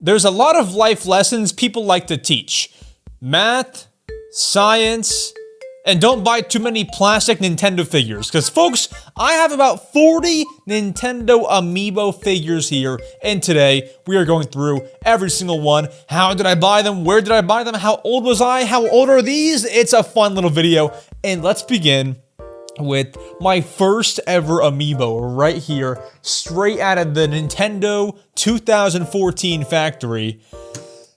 There's a lot of life lessons people like to teach. Math, science, and don't buy too many plastic Nintendo figures. Because folks, I have about 40 Nintendo amiibo figures here, and today we are going through every single one. How did I buy them? Where did I buy them? How old was I? How old are these? It's a fun little video, and let's begin with my first ever amiibo right here, straight out of the Nintendo 2014 factory.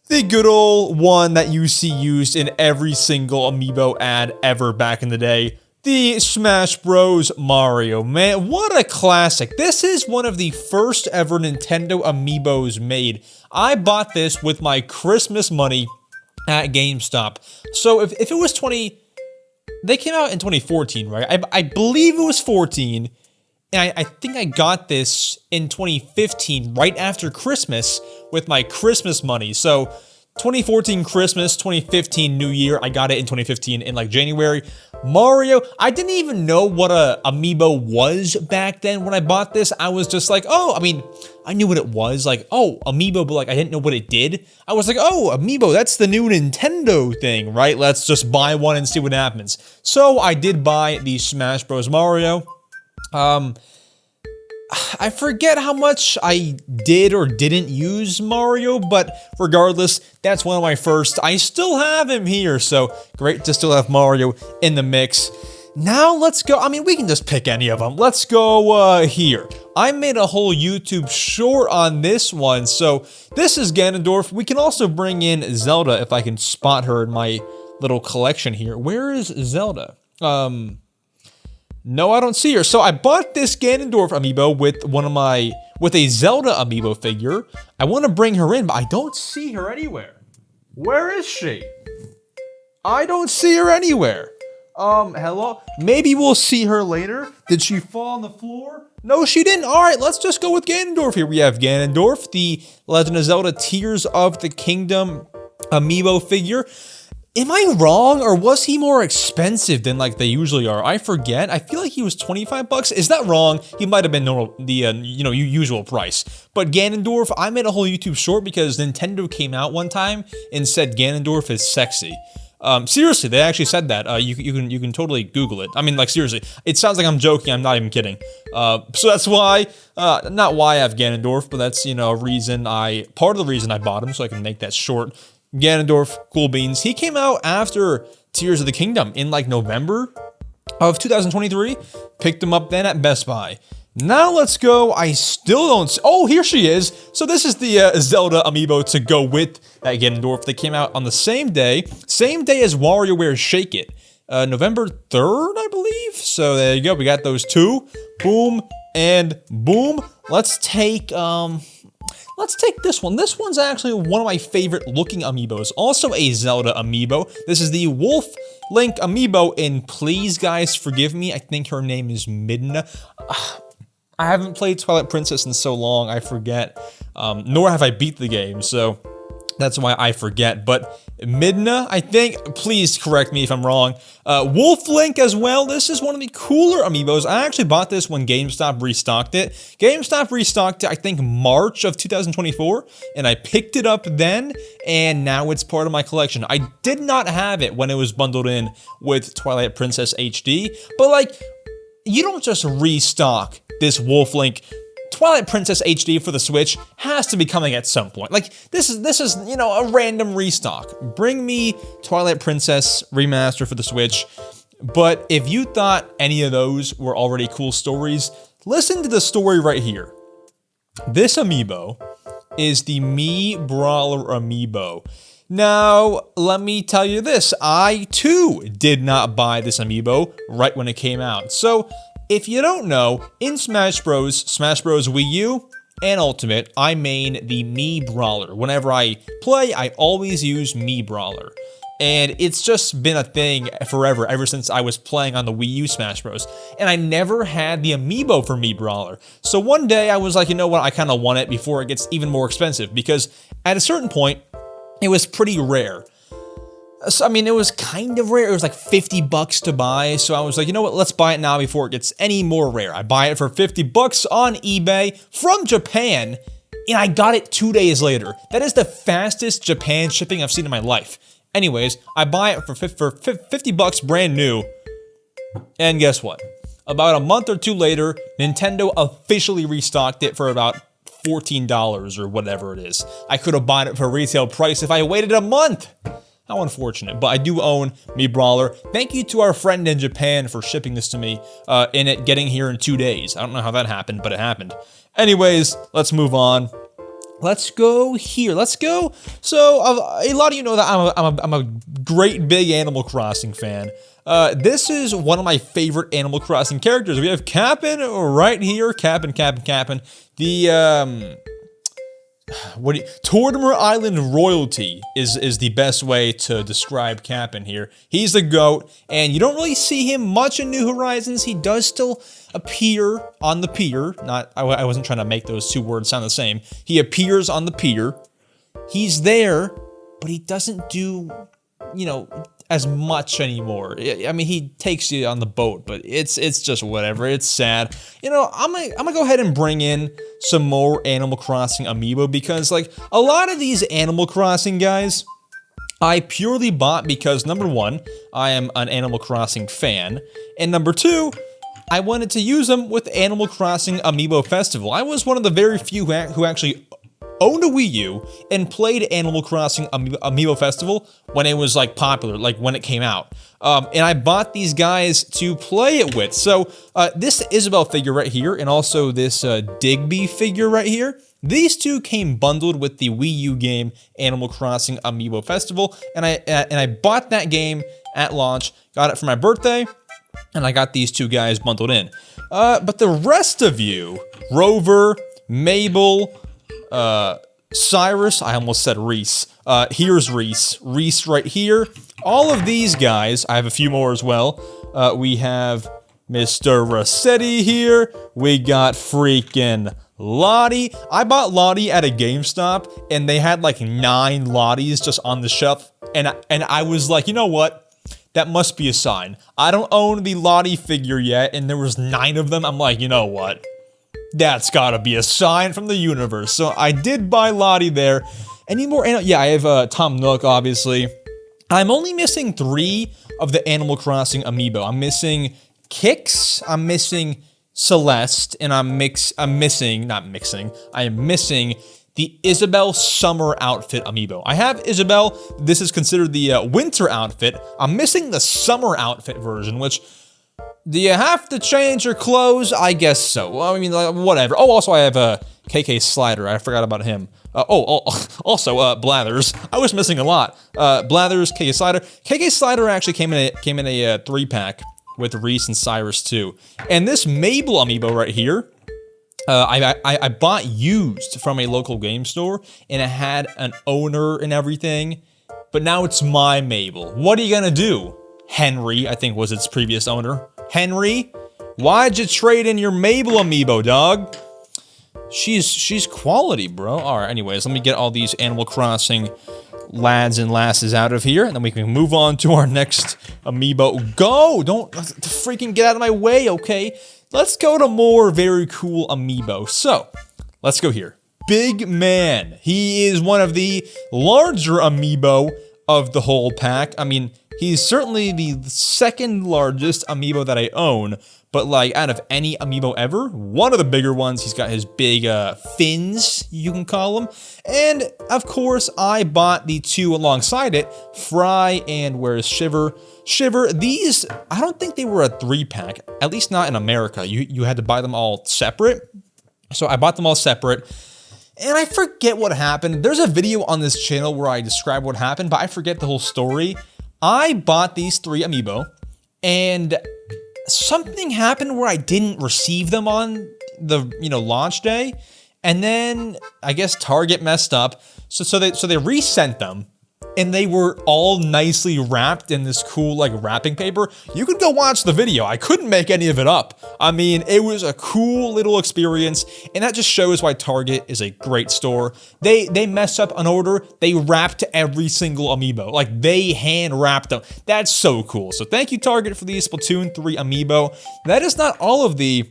The good old one that you see used in every single amiibo ad ever back in the day. The Smash Bros. Mario. Man, what a classic. This is one of the first ever Nintendo amiibos made. I bought this with my Christmas money at GameStop. So if it was they came out in 2014, right? I believe it was 14, and I think I got this in 2015, right after Christmas, with my Christmas money. So 2014 Christmas, 2015 New Year, I got it in 2015 in like January. Mario, I didn't even know what a amiibo was back then when I bought this. I was just like, oh, I mean, I knew what it was, like, oh, amiibo, but like I didn't know what it did. I was like, oh, amiibo, that's the new Nintendo thing, right? Let's just buy one and see what happens. So I did buy the Smash Bros. Mario. I forget how much I did or didn't use Mario, but regardless, that's one of my first. I still have him here, so great to still have Mario in the mix. Now let's go. I mean, we can just pick any of them. Let's go here. I made a whole YouTube short on this one, so this is Ganondorf. We can also bring in Zelda if I can spot her in my little collection here. Where is Zelda? No, I don't see her. So I bought this Ganondorf amiibo with a Zelda amiibo figure. I want to bring her in, but I don't see her anywhere. Where is she? I don't see her anywhere. Hello? Maybe we'll see her later. Did she fall on the floor? No, she didn't. All right, let's just go with Ganondorf here. We have Ganondorf, the Legend of Zelda Tears of the Kingdom amiibo figure. Am I wrong, or was he more expensive than like they usually are? I forget. I feel like he was 25 bucks. Is that wrong? He might have been normal, the usual price. But Ganondorf, I made a whole YouTube short because Nintendo came out one time and said Ganondorf is sexy. Seriously, they actually said that. You can totally Google it. I mean, like, seriously, it sounds like I'm joking. I'm not even kidding. So that's why, not why I have Ganondorf, but that's, a reason part of the reason I bought him, so I can make that short. Ganondorf, cool beans. He came out after Tears of the Kingdom in like November of 2023. Picked him up then at Best Buy. Now let's go. I still don't. Oh, here she is. So this is the Zelda amiibo to go with that Ganondorf. They came out on the same day as WarioWare Shake It, November 3rd, I believe. So there you go. We got those two. Boom and boom. Let's take this one. This one's actually one of my favorite looking amiibos. Also a Zelda amiibo. This is the Wolf Link amiibo, and please, guys, forgive me. I think her name is Midna. I haven't played Twilight Princess in so long, I forget. Nor have I beat the game, so that's why I forget. But Midna, I think, please correct me if I'm wrong. Wolf Link as well. This is one of the cooler amiibos. I actually bought this when GameStop restocked it. GameStop restocked it, I think, March of 2024, and I picked it up then, and now it's part of my collection. I did not have it when it was bundled in with Twilight Princess HD, but like, you don't just restock this Wolf Link. Twilight Princess HD for the Switch has to be coming at some point. Like, this is a random restock. Bring me Twilight Princess Remaster for the Switch. But if you thought any of those were already cool stories, listen to the story right here. This amiibo is the Mii Brawler amiibo. Now, let me tell you this. I, too, did not buy this amiibo right when it came out. So, if you don't know, in Smash Bros. Wii U, and Ultimate, I main the Mii Brawler. Whenever I play, I always use Mii Brawler. And it's just been a thing forever, ever since I was playing on the Wii U Smash Bros. And I never had the amiibo for Mii Brawler. So one day I was like, you know what, I kind of want it before it gets even more expensive. Because at a certain point, it was pretty rare. So, I mean, it was kind of rare. It was like 50 bucks to buy. So I was like, you know what? Let's buy it now before it gets any more rare. I buy it for 50 bucks on eBay from Japan. and I got it 2 days later. That is the fastest Japan shipping I've seen in my life. Anyways, I buy it for 50 bucks brand new, and guess what? About a month or two later, Nintendo officially restocked it for about $14 or whatever it is. I could have bought it for retail price if I waited a month. How unfortunate, but I do own Mii Brawler. Thank you to our friend in Japan for shipping this to me, and it getting here in 2 days. I don't know how that happened, but it happened. Anyways, let's move on. Let's go here. Let's go. So, a lot of you know that I'm a great big Animal Crossing fan. This is one of my favorite Animal Crossing characters. We have Cap'n right here. Cap'n. The, Tortimer Island royalty is the best way to describe Cap'n here. He's the GOAT, and you don't really see him much in New Horizons. He does still appear on the pier. I wasn't trying to make those two words sound the same. He appears on the pier. He's there, but he doesn't do, you know, as much anymore. I mean, he takes you on the boat, but it's just whatever. It's sad. You know, I'm gonna go ahead and bring in some more Animal Crossing amiibo because, like, a lot of these Animal Crossing guys, I purely bought because, number one, I am an Animal Crossing fan, and number two, I wanted to use them with Animal Crossing Amiibo Festival. I was one of the very few who actually owned a Wii U and played Animal Crossing Amiibo Festival when it was, like, popular, like when it came out. And I bought these guys to play it with. So this Isabelle figure right here and also this Digby figure right here, these two came bundled with the Wii U game Animal Crossing Amiibo Festival, and I bought that game at launch, got it for my birthday, and I got these two guys bundled in. But the rest of you, Rover, Mabel, Cyrus, I almost said Reese. Here's Reese. Reese right here. All of these guys, I have a few more as well. We have Mr. Rossetti here. We got freaking Lottie. I bought Lottie at a GameStop, and they had like 9 Lotties just on the shelf, and I was like, you know what? That must be a sign. I don't own the Lottie figure yet, and there was 9 of them. I'm like, you know what? That's gotta be a sign from the universe. So I did buy Lottie there. Any more? Yeah, I have Tom Nook, obviously. I'm only missing 3 of the Animal Crossing amiibo. I'm missing Kix, I'm missing Celeste, and I am missing the Isabelle Summer Outfit amiibo. I have Isabelle. This is considered the winter outfit. I'm missing the summer outfit version, which... Do you have to change your clothes? I guess so. Well, I mean, like, whatever. Oh, also, I have KK Slider. I forgot about him. Also, Blathers. I was missing a lot. Blathers, KK Slider. KK Slider actually came in a 3-pack with Reese and Cyrus too. And this Mabel amiibo right here, I bought used from a local game store, and it had an owner and everything. But now it's my Mabel. What are you gonna do? Henry, I think, was its previous owner. Henry, why'd you trade in your Mabel amiibo, dog? She's quality, bro. All right, anyways, let me get all these Animal Crossing lads and lasses out of here, and then we can move on to our next amiibo. Go! Don't freaking get out of my way, okay? Let's go to more very cool amiibo. So, let's go here. Big Man. He is one of the larger amiibo of the whole pack. I mean, he's certainly the second largest amiibo that I own, but like out of any amiibo ever, one of the bigger ones. He's got his big fins, you can call them. And of course, I bought the 2 alongside it, Fry and where's Shiver? Shiver, these, I don't think they were a 3-pack, at least not in America. You had to buy them all separate. So I bought them all separate. And I forget what happened. There's a video on this channel where I describe what happened, but I forget the whole story. I bought these 3 amiibo, and something happened where I didn't receive them on the, launch day, and then I guess Target messed up, so they resent them, and they were all nicely wrapped in this cool, like, wrapping paper. You could go watch the video. I couldn't make any of it up. I mean, it was a cool little experience, and that just shows why Target is a great store. They messed up an order. They wrapped every single amiibo. Like, they hand-wrapped them. That's so cool. So thank you, Target, for the Splatoon 3 amiibo. That is not all of the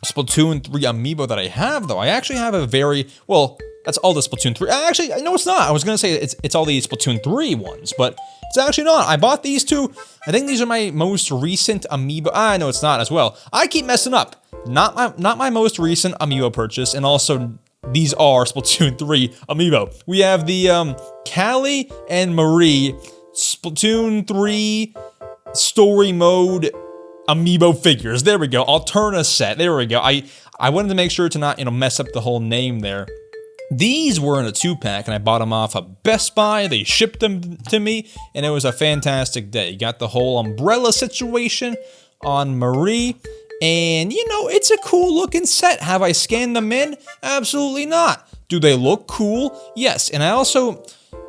Splatoon 3 amiibo that I have, though. I actually have a very, well, that's all the Splatoon 3. Actually, no, it's not. I was going to say it's all the Splatoon 3 ones, but it's actually not. I bought these two. I think these are my most recent amiibo. No, it's not as well. I keep messing up. Not my most recent amiibo purchase, and also these are Splatoon 3 amiibo. We have the Callie and Marie Splatoon 3 story mode amiibo figures. There we go. Alterna set. There we go. I wanted to make sure to not, mess up the whole name there. These were in a 2-pack, and I bought them off of Best Buy. They shipped them to me, and it was a fantastic day. You got the whole umbrella situation on Marie, and, it's a cool-looking set. Have I scanned them in? Absolutely not. Do they look cool? Yes, and I also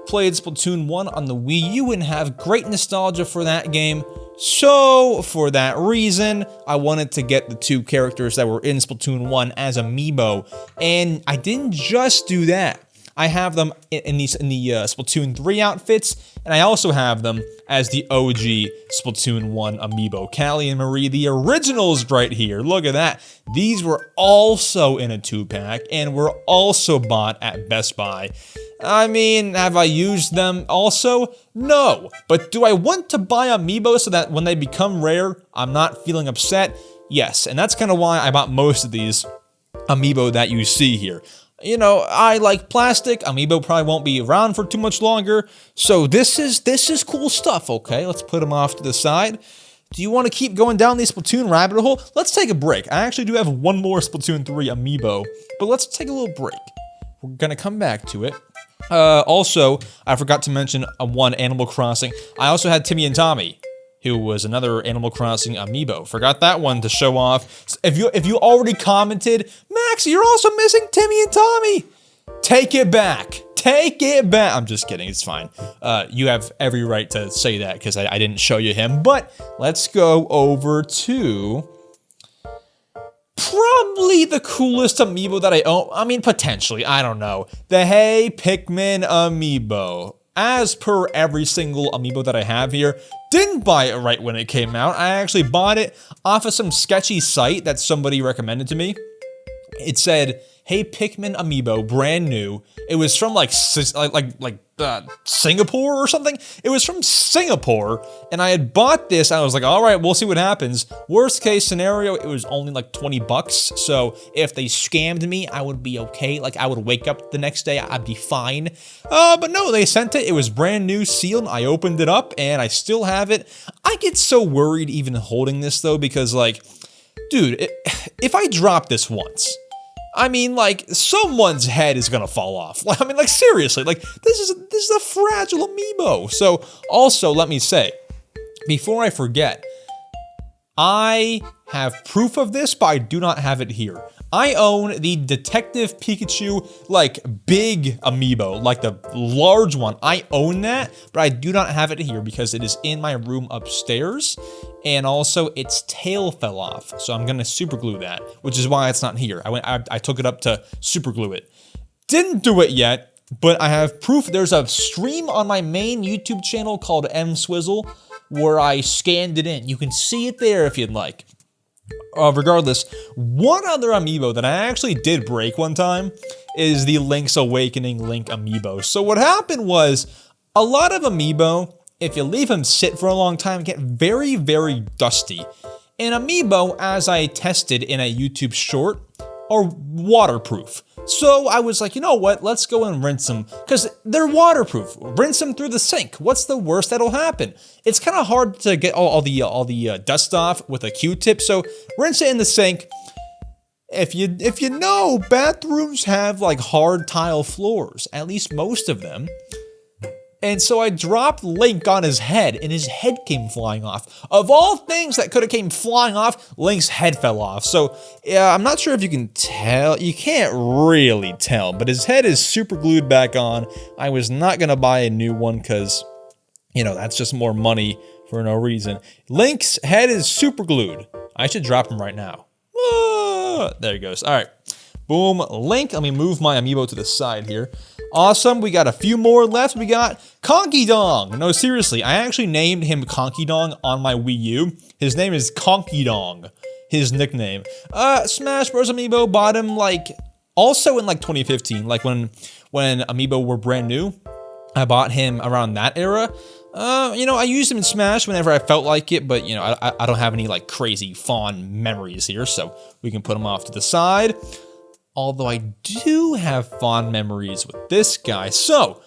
played Splatoon 1 on the Wii U and have great nostalgia for that game. So, for that reason, I wanted to get the 2 characters that were in Splatoon 1 as amiibo, and I didn't just do that. I have them in the Splatoon 3 outfits, and I also have them as the OG Splatoon 1 amiibo. Callie and Marie, the originals right here. Look at that. These were also in a 2-pack, and were also bought at Best Buy. I mean, have I used them also? No. But do I want to buy amiibo so that when they become rare, I'm not feeling upset? Yes, and that's kind of why I bought most of these amiibo that you see here. I like plastic. Amiibo probably won't be around for too much longer. So this is cool stuff, okay? Let's put them off to the side. Do you want to keep going down the Splatoon rabbit hole? Let's take a break. I actually do have one more Splatoon 3 amiibo, but let's take a little break. We're gonna come back to it. Also, I forgot to mention one Animal Crossing. I also had Timmy and Tommy, who was another Animal Crossing amiibo. Forgot that one to show off. If you already commented, Max, you're also missing Timmy and Tommy. Take it back. Take it back. I'm just kidding. It's fine. You have every right to say that because I didn't show you him. But let's go over to probably the coolest amiibo that I own. I mean, potentially. I don't know. The Hey Pikmin amiibo. As per every single amiibo that I have here, didn't buy it right when it came out. I actually bought it off of some sketchy site that somebody recommended to me. It said, "Hey Pikmin amiibo, brand new." It was from Singapore or something. It was from Singapore, and I had bought this. I was like, all right, we'll see what happens. Worst case scenario, it was only like 20 bucks. So if they scammed me, I would be okay. Like I would wake up the next day, I'd be fine. But no, they sent it. It was brand new, sealed. I opened it up, and I still have it. I get so worried even holding this though, because like, dude, if I drop this once, I mean, like, someone's head is gonna fall off. I mean, like, seriously, like, this is a fragile amiibo. So, also, let me say, before I forget, I have proof of this, but I do not have it here. I own the Detective Pikachu, like, big amiibo, like the large one. I own that, but I do not have it here because it is in my room upstairs, and also its tail fell off. So I'm gonna super glue that, which is why it's not here. I took it up to super glue it. Didn't do it yet, but I have proof. There's a stream on my main YouTube channel called MSwizzle where I scanned it in. You can see it there if you'd like. Regardless, one other amiibo that I actually did break one time is the Link's Awakening Link amiibo. So what happened was, a lot of amiibo, if you leave them sit for a long time, get very, very dusty. And amiibo, as I tested in a YouTube short, are waterproof. So I was like, you know what, let's go and rinse them, because they're waterproof. Rinse them through the sink. What's the worst that'll happen? It's kind of hard to get all the dust off with a Q-tip, so rinse it in the sink. If you know, bathrooms have like hard tile floors, at least most of them. And so I dropped Link on his head, and his head came flying off. Of all things that could have came flying off, Link's head fell off. So, yeah, I'm not sure if you can tell. You can't really tell, but his head is super glued back on. I was not going to buy a new one because, that's just more money for no reason. Link's head is super glued. I should drop him right now. There he goes. All right. Boom. Link. Let me move my amiibo to the side here. Awesome, we got a few more left. We got Conky Dong. No, seriously, I actually named him Conky Dong on my Wii U. His name is Conky Dong. his nickname. Smash Bros. Amiibo bought him like also in like 2015, like when Amiibo were brand new. I bought him around that era. You know, I used him in Smash whenever I felt like it, but you know, I don't have any like crazy fond memories here, so we can put him off to the side. Although I do have fond memories with this guy. So,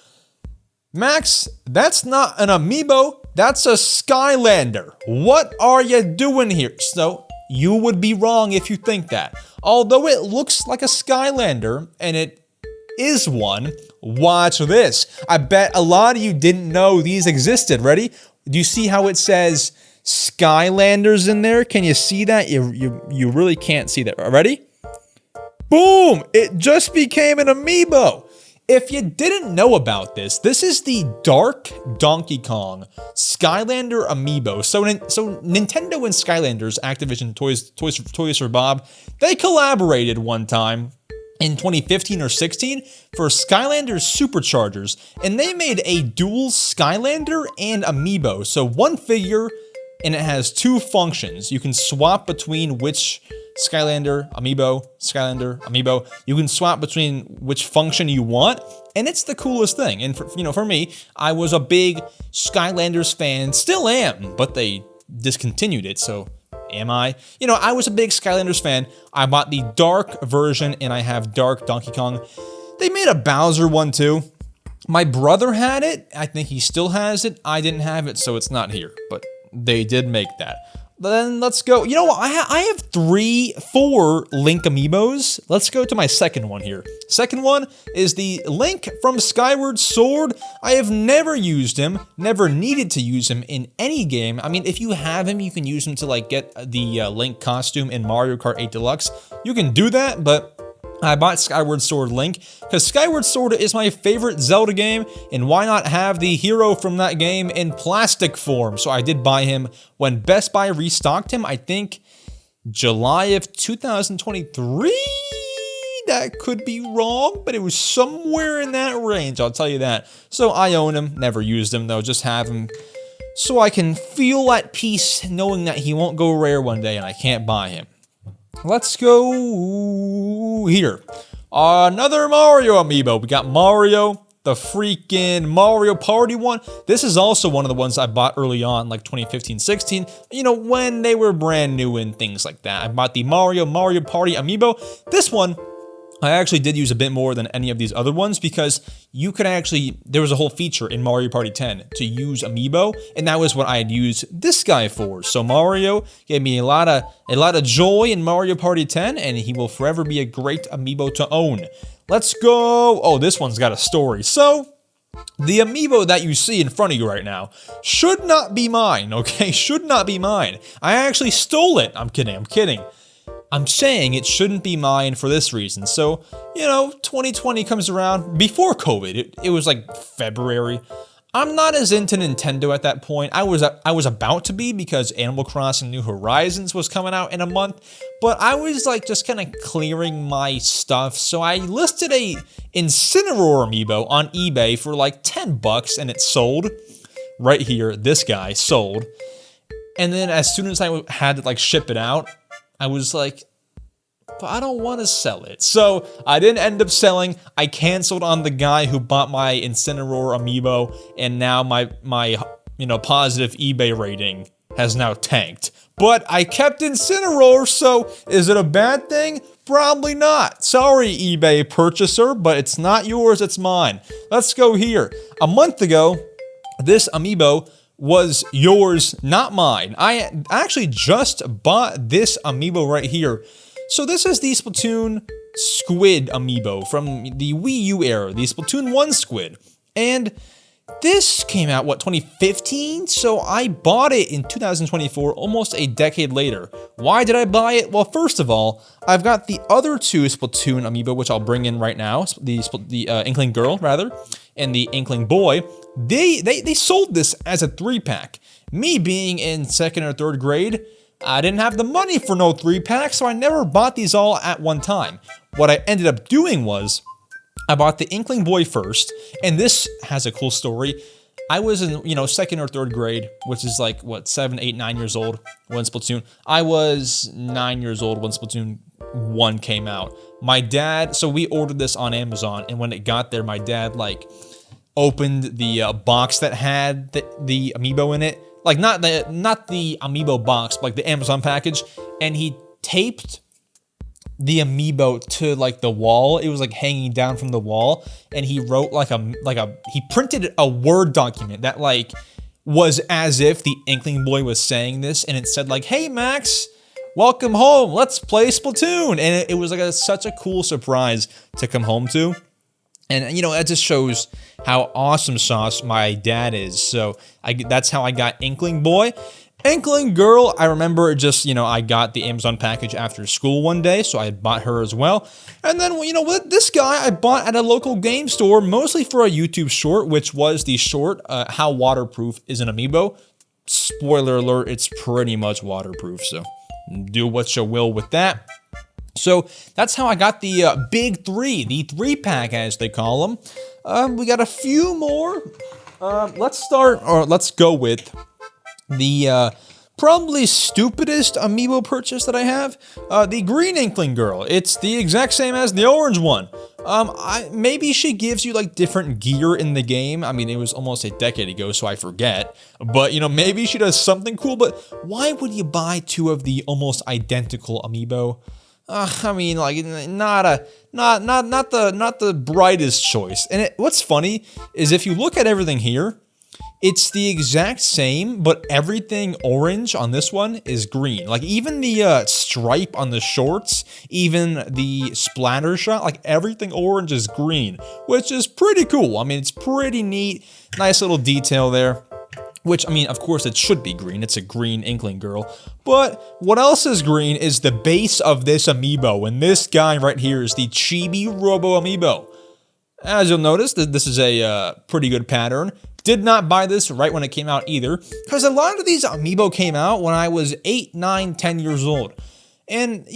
Max, that's not an Amiibo, that's a Skylander. What are you doing here? So, you would be wrong if you think that. Although it looks like a Skylander, and it is one, watch this. I bet a lot of you didn't know these existed. Ready? Do you see how it says Skylanders in there? Can you see that? You really can't see that. Ready? Boom! It just became an Amiibo. If you didn't know about this, this is the Dark Donkey Kong Skylander Amiibo. So Nintendo and Skylanders, Activision, Toys for Bob, they collaborated one time in 2015 or 16 for Skylanders Superchargers, and they made a dual Skylander and Amiibo. So one figure, and it has two functions. You can swap between which Skylander, Amiibo. You can swap between which function you want, and it's the coolest thing. And for me, I was a big Skylanders fan, still am, but they discontinued it, so am I? You know, I was a big Skylanders fan. I bought the dark version, and I have Dark Donkey Kong. They made a Bowser one too. My brother had it. I think he still has it. I didn't have it, so it's not here, but they did make that. Then let's go. You know what? I have 4 Link Amiibos. Let's go to my second one here. Second one is the Link from Skyward Sword. I have never used him, never needed to use him in any game. I mean, if you have him, you can use him to like get the Link costume in Mario Kart 8 Deluxe. You can do that, but I bought Skyward Sword Link because Skyward Sword is my favorite Zelda game, and why not have the hero from that game in plastic form? So I did buy him when Best Buy restocked him, I think July of 2023? That could be wrong, but it was somewhere in that range, I'll tell you that. So I own him, never used him though, just have him so I can feel at peace knowing that he won't go rare one day and I can't buy him. Let's go here. Another Mario Amiibo. We got Mario, the freaking Mario Party one. This is also one of the ones I bought early on, like 2015-16, you know, when they were brand new and things like that. I bought the Mario Party Amiibo. This one, I actually did use a bit more than any of these other ones because you could actually, there was a whole feature in Mario Party 10 to use Amiibo, and that was what I had used this guy for. So Mario gave me a lot of joy in Mario Party 10, and he will forever be a great Amiibo to own. Let's go. Oh, this one's got a story. So the Amiibo that you see in front of you right now should not be mine, okay? Should not be mine. I actually stole it. I'm kidding. I'm saying it shouldn't be mine for this reason. So, you know, 2020 comes around before COVID. It was like February. I'm not as into Nintendo at that point. I was about to be because Animal Crossing New Horizons was coming out in a month, but I was like just kind of clearing my stuff. So I listed a Incineroar Amiibo on eBay for like $10 and it sold. Right here, this guy sold. And then as soon as I had to like ship it out, I was like, but I don't want to sell it. So I didn't end up selling. I canceled on the guy who bought my Incineroar Amiibo, and now my positive eBay rating has now tanked. But I kept Incineroar, so is it a bad thing? Probably not. Sorry, eBay purchaser, but it's not yours, it's mine. Let's go here. A month ago, this Amiibo was yours, not mine. I actually just bought this Amiibo right here. So this is the Splatoon Squid Amiibo from the Wii U era, the Splatoon 1 Squid. And this came out, 2015? So I bought it in 2024, almost a decade later. Why did I buy it? Well, first of all, I've got the other 2 Splatoon Amiibo, which I'll bring in right now, the Inkling Girl, rather, and the Inkling Boy. They sold this as a 3-pack. Me being in 2nd or 3rd grade, I didn't have the money for no 3-pack, so I never bought these all at one time. What I ended up doing was, I bought the Inkling Boy first, and this has a cool story. I was in, second or third grade, which is like, what, 7, 8, 9 years old when Splatoon. I was 9 years old when Splatoon 1 came out. My dad, so we ordered this on Amazon, and when it got there, my dad, like, opened the box that had the amiibo in it. Like, not the amiibo box, but like the Amazon package, and he taped the amiibo to like the wall. It was like hanging down from the wall, and he wrote he printed a Word document that like was as if the Inkling Boy was saying this, and it said like, "Hey Max, welcome home. Let's play Splatoon." And it was like such a cool surprise to come home to. And, that just shows how awesome sauce my dad is. So that's how I got Inkling Boy. Inkling Girl, I remember just, I got the Amazon package after school one day, so I bought her as well. And then, this guy I bought at a local game store, mostly for a YouTube short, which was the short, How Waterproof is an Amiibo. Spoiler alert, it's pretty much waterproof, so do what you will with that. So that's how I got the big three, the 3-pack as they call them. We got a few more. Let's go with the probably stupidest amiibo purchase that I have. The green Inkling Girl. It's the exact same as the orange one. Maybe she gives you like different gear in the game. I mean, it was almost a decade ago, so I forget. But maybe she does something cool. But why would you buy 2 of the almost identical amiibo? I mean, like, not the brightest choice. And what's funny is if you look at everything here, it's the exact same, but everything orange on this one is green. Like, even the stripe on the shorts, even the splatter shot, like, everything orange is green, which is pretty cool. I mean, it's pretty neat. Nice little detail there. Which, I mean, of course it should be green. It's a green Inkling Girl. But what else is green is the base of this amiibo. And this guy right here is the Chibi Robo amiibo. As you'll notice, this is a pretty good pattern. Did not buy this right when it came out either, because a lot of these amiibo came out when I was 8, 9, 10 years old. And,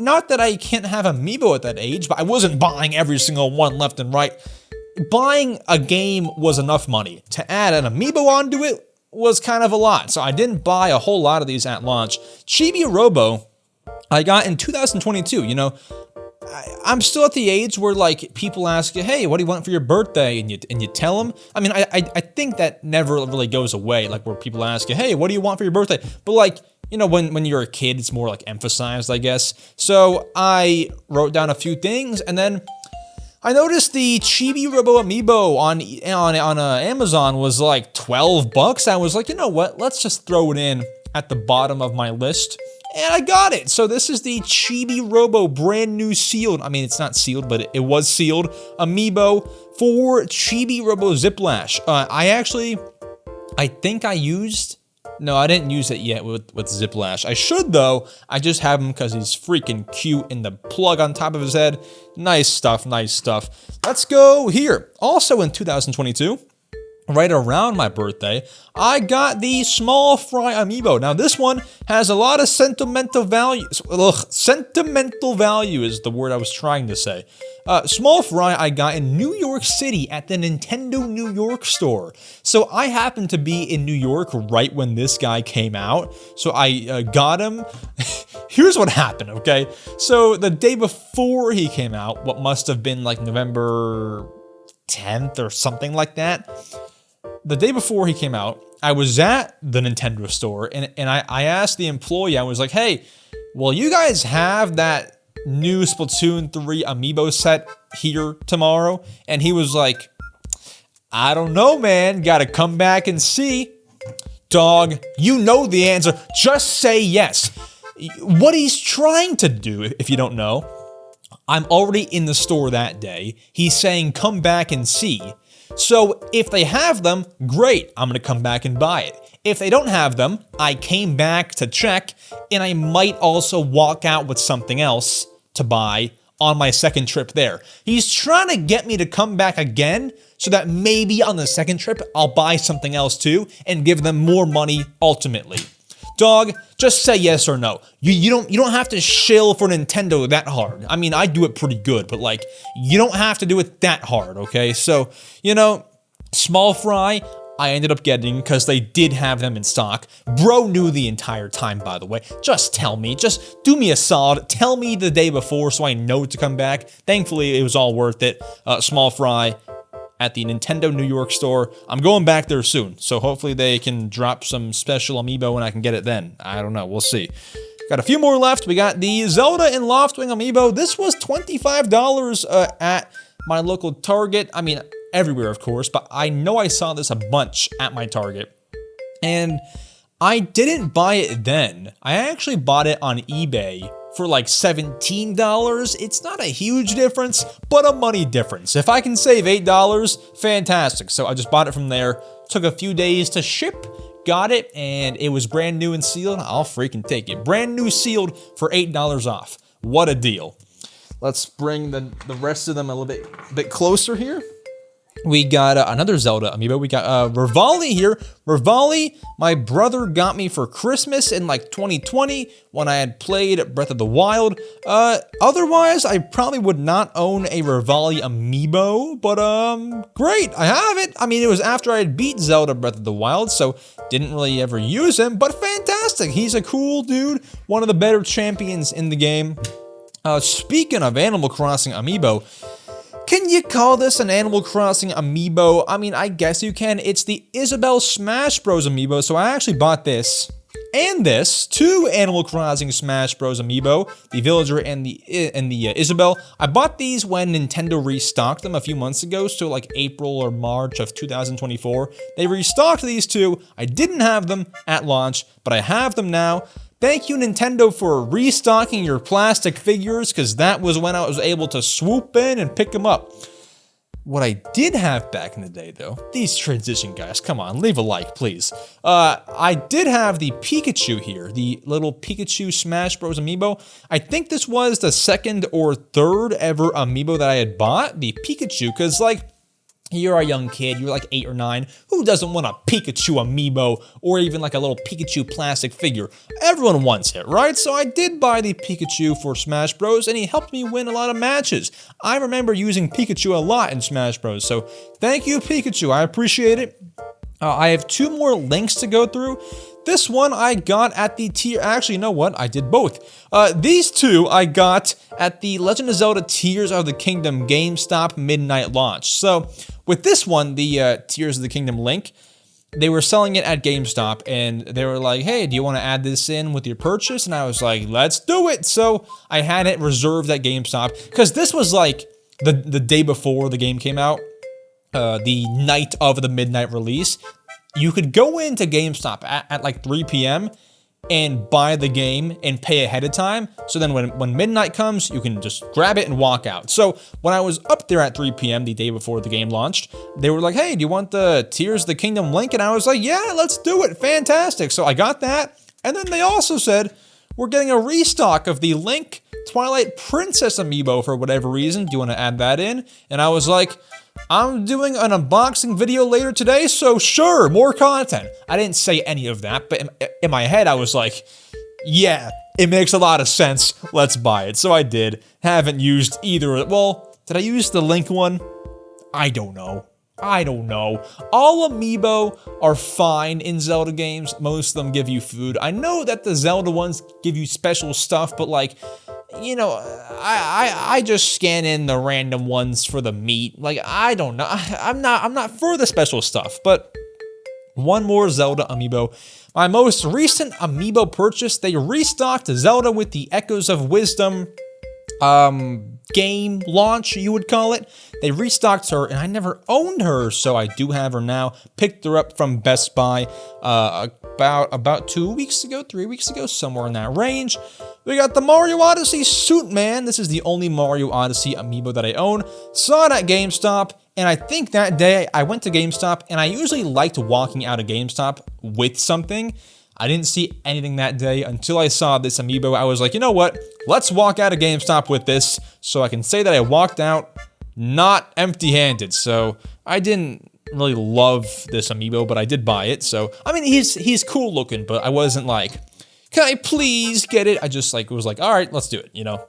not that I can't have amiibo at that age, but I wasn't buying every single one left and right. Buying a game was enough money. To add an amiibo onto it was kind of a lot, so I didn't buy a whole lot of these at launch. Chibi Robo, I got in 2022, I'm still at the age where, like, people ask you, "Hey, what do you want for your birthday?" And you tell them. I mean, I think that never really goes away, like, where people ask you, "Hey, what do you want for your birthday?" But, like, when you're a kid, it's more, like, emphasized, I guess. So I wrote down a few things, and then I noticed the Chibi Robo amiibo on Amazon was like $12. I was like, you know what? Let's just throw it in at the bottom of my list. And I got it. So this is the Chibi Robo brand new sealed. I mean, it's not sealed, but it was sealed amiibo for Chibi Robo Ziplash. I think I used... No, I didn't use it yet with Ziplash. I should, though. I just have him because he's freaking cute and the plug on top of his head. Nice stuff, nice stuff. Let's go here. Also in 2022, right around my birthday, I got the Small Fry amiibo. Now, this one has a lot of sentimental value. Sentimental value is the word I was trying to say. Small Fry I got in New York City at the Nintendo New York store. So I happened to be in New York right when this guy came out. So I got him. Here's what happened, okay? So the day before he came out, what must have been like November 10th or something like that. The day before he came out, I was at the Nintendo store and I asked the employee, I was like, "Hey, will you guys have that new Splatoon 3 amiibo set here tomorrow?" And he was like, "I don't know, man. Gotta come back and see." Dog, you know the answer. Just say yes. What he's trying to do, if you don't know, I'm already in the store that day. He's saying, "Come back and see." So if they have them, great, I'm going to come back and buy it. If they don't have them, I came back to check, and I might also walk out with something else to buy on my second trip there. He's trying to get me to come back again so that maybe on the second trip, I'll buy something else too and give them more money ultimately. Dog, just say yes or no. You don't have to shill for Nintendo that hard. I mean, I do it pretty good, but like, you don't have to do it that hard, okay? So, Small Fry, I ended up getting because they did have them in stock. Bro knew the entire time, by the way. Just tell me. Just do me a solid. Tell me the day before so I know to come back. Thankfully, it was all worth it. Small fry at the Nintendo New York store. I'm going back there soon, so hopefully they can drop some special amiibo and I can get it then. I don't know. We'll see. Got a few more left. We got the Zelda and Loftwing amiibo. This was $25 at my local Target. I mean, everywhere, of course, but I know I saw this a bunch at my Target. And I didn't buy it then. I actually bought it on eBay for like $17. It's not a huge difference, but a money difference. If I can save $8, fantastic. So I just bought it from there. Took a few days to ship. Got it, and it was brand new and sealed. I'll freaking take it. Brand new sealed for $8 off. What a deal. Let's bring the rest of them a little bit closer here. We got another Zelda amiibo. We got Rivali here. Rivali, my brother got me for Christmas in like 2020 when I had played Breath of the Wild. Otherwise, I probably would not own a Rivali amiibo, but great, I have it. I mean, it was after I had beat Zelda Breath of the Wild, so didn't really ever use him, but fantastic. He's a cool dude, one of the better champions in the game. Speaking of Animal Crossing amiibo, can you call this an Animal Crossing amiibo? I mean, I guess you can. It's the Isabelle Smash Bros. Amiibo, so I actually bought this and this, two Animal Crossing Smash Bros. Amiibo, the Villager and the Isabelle. I bought these when Nintendo restocked them a few months ago, so like April or March of 2024. They restocked these two. I didn't have them at launch, but I have them now. Thank you, Nintendo, for restocking your plastic figures, because that was when I was able to swoop in and pick them up. What I did have back in the day, though, these transition guys, come on, leave a like, please. I did have the Pikachu here, the little Pikachu Smash Bros. Amiibo. I think this was the second or third ever amiibo that I had bought, the Pikachu, because, like, you're a young kid, you're like 8 or 9, who doesn't want a Pikachu amiibo or even like a little Pikachu plastic figure? Everyone wants it, right? So I did buy the Pikachu for Smash Bros, and he helped me win a lot of matches. I remember using Pikachu a lot in Smash Bros, so thank you, Pikachu, I appreciate it. I have two more links to go through. This one I got at the actually, you know what? I did both. These two I got at the Legend of Zelda Tears of the Kingdom GameStop midnight launch. So with this one, the Tears of the Kingdom link, they were selling it at GameStop, and they were like, hey, do you want to add this in with your purchase? And I was like, let's do it. So I had it reserved at GameStop, because this was like the day before the game came out, the night of the midnight release. You could go into GameStop at like 3 p.m. and buy the game and pay ahead of time. So then when midnight comes, you can just grab it and walk out. So when I was up there at 3 p.m. the day before the game launched, they were like, hey, do you want the Tears of the Kingdom link? And I was like, yeah, let's do it. Fantastic. So I got that. And then they also said, we're getting a restock of the Link Twilight Princess amiibo for whatever reason. Do you want to add that in? And I was like, I'm doing an unboxing video later today, so sure, more content. I didn't say any of that, but in my head, I was like, yeah, it makes a lot of sense. Let's buy it. So I did. Haven't used either. Well, did I use the Link one? I don't know. All amiibo are fine in Zelda games. Most of them give you food. I know that the Zelda ones give you special stuff, but like, you know, I just scan in the random ones for the meat. Like, I don't know. I'm not for the special stuff. But one more Zelda amiibo. My most recent amiibo purchase, they restocked Zelda with the Echoes of Wisdom game launch, you would call it. They restocked her, and I never owned her, so I do have her now. Picked her up from Best Buy about 2 weeks ago, 3 weeks ago, somewhere in that range. We got the Mario Odyssey Suit Man. This is the only Mario Odyssey amiibo that I own. Saw it at GameStop, and I think that day I went to GameStop, and I usually liked walking out of GameStop with something. I didn't see anything that day until I saw this amiibo. I was like, you know what? Let's walk out of GameStop with this, so I can say that I walked out not empty-handed. So I didn't really love this amiibo, but I did buy it. So I mean, he's cool looking, but I wasn't like, can I please get it? I just like was like, all right, let's do it, you know.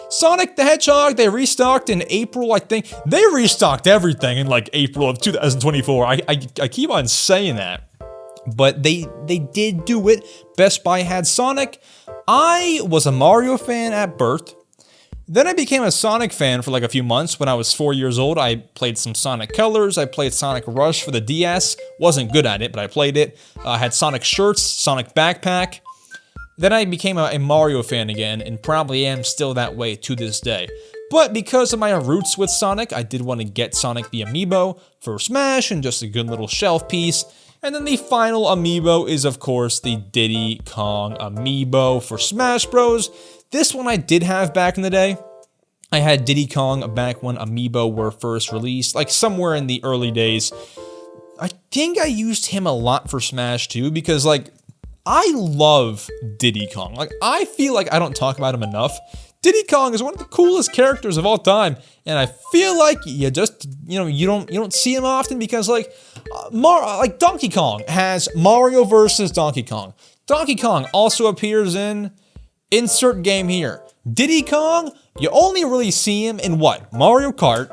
Sonic the Hedgehog, they restocked in April, I think. They restocked everything in like April of 2024. I keep on saying that. But they did do it. Best Buy had Sonic. I was a Mario fan at birth. Then I became a Sonic fan for like a few months. When I was 4 years old, I played some Sonic Colors. I played Sonic Rush for the DS. Wasn't good at it, but I played it. I had Sonic shirts, Sonic backpack. Then I became a Mario fan again, and probably am still that way to this day. But because of my roots with Sonic, I did want to get Sonic the Amiibo for Smash, and just a good little shelf piece. And then the final amiibo is, of course, the Diddy Kong amiibo for Smash Bros. This one I did have back in the day. I had Diddy Kong back when amiibo were first released, like somewhere in the early days. I think I used him a lot for Smash too, because like, I love Diddy Kong. Like, I feel like I don't talk about him enough. Diddy Kong is one of the coolest characters of all time, and I feel like you just, you don't see him often because like Donkey Kong has Mario versus Donkey Kong. Donkey Kong also appears in insert game here. Diddy Kong, you only really see him in what? Mario Kart,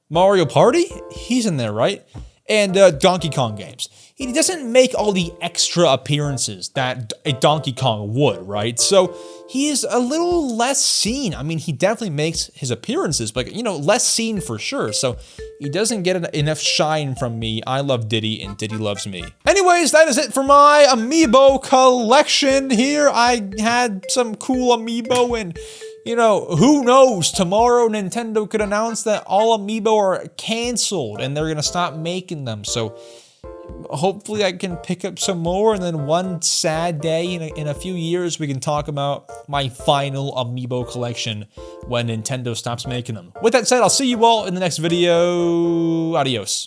Mario Party? He's in there, right? And Donkey Kong games. He doesn't make all the extra appearances that a Donkey Kong would, right? So he's a little less seen. I mean, he definitely makes his appearances, but less seen for sure. So he doesn't get enough shine from me. I love Diddy, and Diddy loves me. Anyways, that is it for my amiibo collection here. I had some cool amiibo, and who knows? Tomorrow, Nintendo could announce that all amiibo are canceled and they're gonna stop making them. So hopefully I can pick up some more, and then one sad day in a few years we can talk about my final amiibo collection when Nintendo stops making them. With that said, I'll see you all in the next video. Adios.